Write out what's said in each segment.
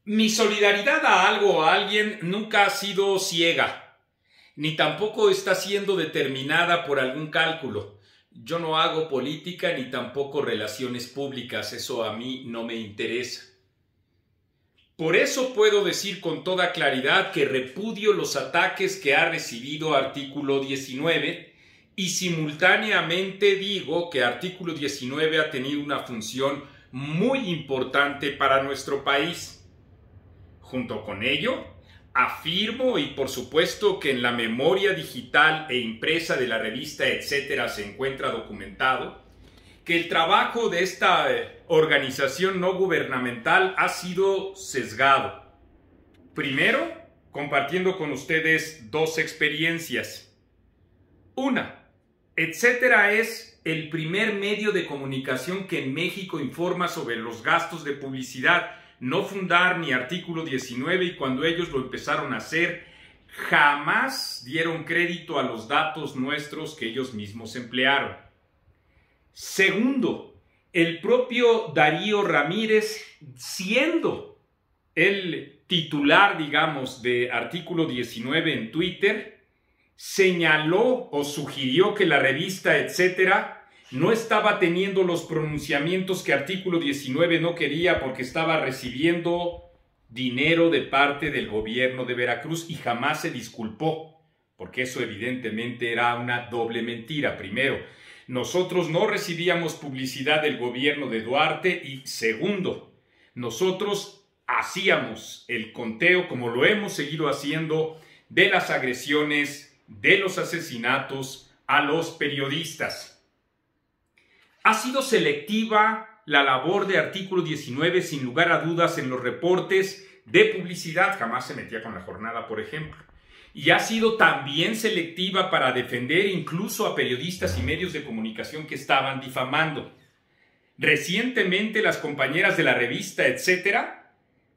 Mi solidaridad a algo o a alguien nunca ha sido ciega, ni tampoco está siendo determinada por algún cálculo. Yo no hago política ni tampoco relaciones públicas, eso a mí no me interesa. Por eso puedo decir con toda claridad que repudio los ataques que ha recibido Artículo 19 y simultáneamente digo que Artículo 19 ha tenido una función muy importante para nuestro país. Junto con ello, afirmo y por supuesto que en la memoria digital e impresa de la revista Etcétera se encuentra documentado, que el trabajo de esta organización no gubernamental ha sido sesgado. Primero, compartiendo con ustedes dos experiencias. Una, Etcétera es el primer medio de comunicación que en México informa sobre los gastos de publicidad. No fundar ni Artículo 19 y cuando ellos lo empezaron a hacer, jamás dieron crédito a los datos nuestros que ellos mismos emplearon. Segundo, el propio Darío Ramírez, siendo el titular, digamos, de Artículo 19 en Twitter, señaló o sugirió que la revista Etcétera no estaba teniendo los pronunciamientos que Artículo 19 no quería porque estaba recibiendo dinero de parte del gobierno de Veracruz y jamás se disculpó, porque eso evidentemente era una doble mentira. Primero, nosotros no recibíamos publicidad del gobierno de Duarte y segundo, nosotros hacíamos el conteo, como lo hemos seguido haciendo, de las agresiones, de los asesinatos a los periodistas. Ha sido selectiva la labor de Artículo 19 sin lugar a dudas en los reportes de publicidad, jamás se metía con la jornada, por ejemplo. Y ha sido también selectiva para defender incluso a periodistas y medios de comunicación que estaban difamando. Recientemente las compañeras de la revista Etcétera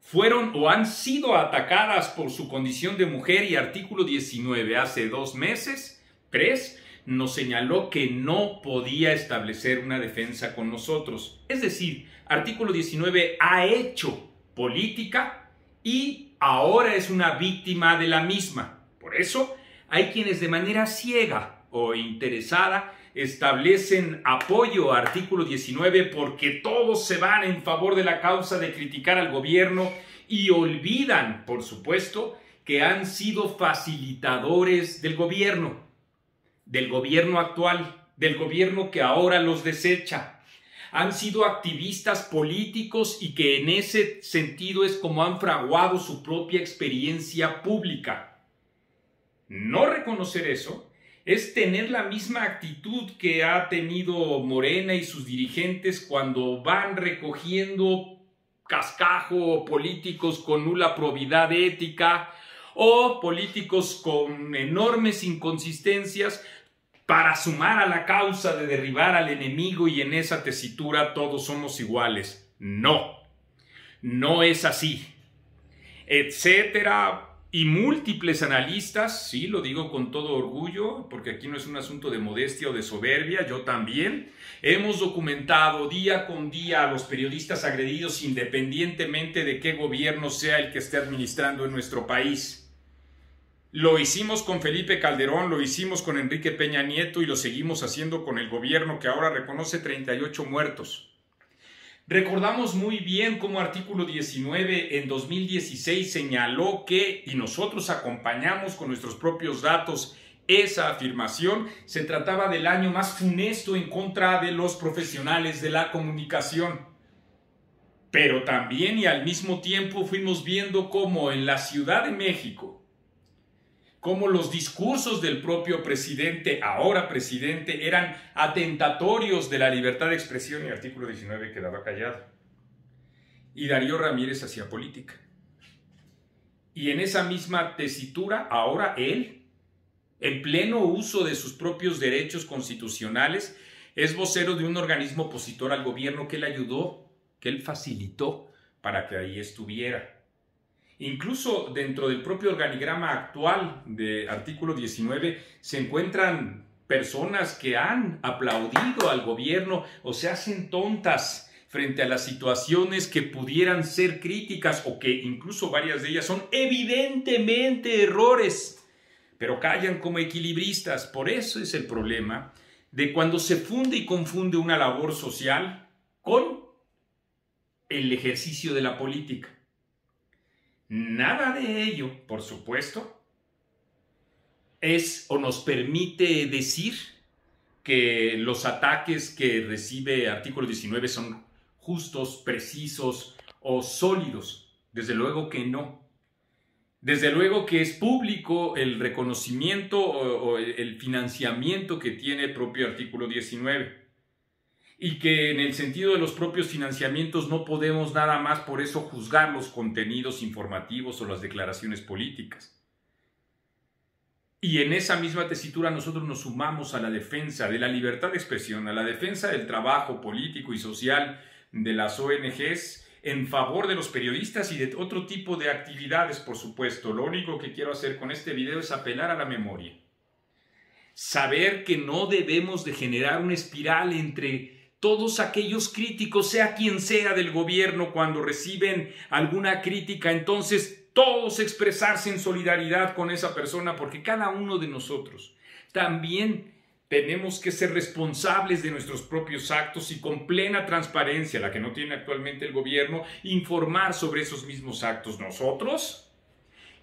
fueron o han sido atacadas por su condición de mujer y Artículo 19 hace 2 meses, 3, nos señaló que no podía establecer una defensa con nosotros. Es decir, Artículo 19 ha hecho política y ahora es una víctima de la misma. Por eso hay quienes de manera ciega o interesada establecen apoyo a Artículo 19 porque todos se van en favor de la causa de criticar al gobierno y olvidan, por supuesto, que han sido facilitadores del gobierno actual, del gobierno que ahora los desecha. Han sido activistas políticos y que en ese sentido es como han fraguado su propia experiencia pública. No reconocer eso es tener la misma actitud que ha tenido Morena y sus dirigentes cuando van recogiendo cascajo, políticos con nula probidad ética o políticos con enormes inconsistencias para sumar a la causa de derribar al enemigo y en esa tesitura todos somos iguales. No, no es así. Etcétera y múltiples analistas, sí, lo digo con todo orgullo, porque aquí no es un asunto de modestia o de soberbia, yo también, hemos documentado día con día a los periodistas agredidos independientemente de qué gobierno sea el que esté administrando en nuestro país. Lo hicimos con Felipe Calderón, lo hicimos con Enrique Peña Nieto y lo seguimos haciendo con el gobierno que ahora reconoce 38 muertos. Recordamos muy bien cómo Artículo 19 en 2016 señaló que, y nosotros acompañamos con nuestros propios datos esa afirmación, se trataba del año más funesto en contra de los profesionales de la comunicación. Pero también y al mismo tiempo fuimos viendo cómo en la Ciudad de México, cómo los discursos del propio presidente, ahora presidente, eran atentatorios de la libertad de expresión y Artículo 19 quedaba callado. Y Darío Ramírez hacía política. Y en esa misma tesitura, ahora él, en pleno uso de sus propios derechos constitucionales, es vocero de un organismo opositor al gobierno que él ayudó, que él facilitó para que ahí estuviera. Incluso dentro del propio organigrama actual de Artículo 19 se encuentran personas que han aplaudido al gobierno o se hacen tontas frente a las situaciones que pudieran ser críticas o que incluso varias de ellas son evidentemente errores, pero callan como equilibristas. Por eso es el problema de cuando se funde y confunde una labor social con el ejercicio de la política. Nada de ello, por supuesto, es o nos permite decir que los ataques que recibe Artículo 19 son justos, precisos o sólidos. Desde luego que no. Desde luego que es público el reconocimiento o el financiamiento que tiene el propio Artículo 19. Y que en el sentido de los propios financiamientos no podemos nada más por eso juzgar los contenidos informativos o las declaraciones políticas. Y en esa misma tesitura nosotros nos sumamos a la defensa de la libertad de expresión, a la defensa del trabajo político y social de las ONGs en favor de los periodistas y de otro tipo de actividades, por supuesto. Lo único que quiero hacer con este video es apelar a la memoria. Saber que no debemos de generar una espiral entre todos aquellos críticos, sea quien sea del gobierno, cuando reciben alguna crítica, entonces todos expresarse en solidaridad con esa persona, porque cada uno de nosotros también tenemos que ser responsables de nuestros propios actos y con plena transparencia, la que no tiene actualmente el gobierno, informar sobre esos mismos actos. Nosotros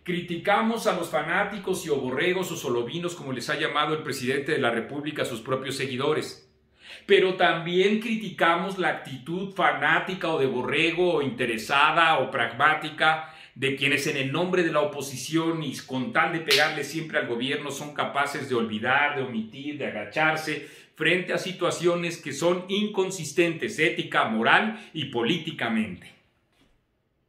criticamos a los fanáticos y oborregos o solovinos, como les ha llamado el presidente de la República a sus propios seguidores. Pero también criticamos la actitud fanática o de borrego o interesada o pragmática de quienes en el nombre de la oposición y con tal de pegarle siempre al gobierno son capaces de olvidar, de omitir, de agacharse frente a situaciones que son inconsistentes ética, moral y políticamente.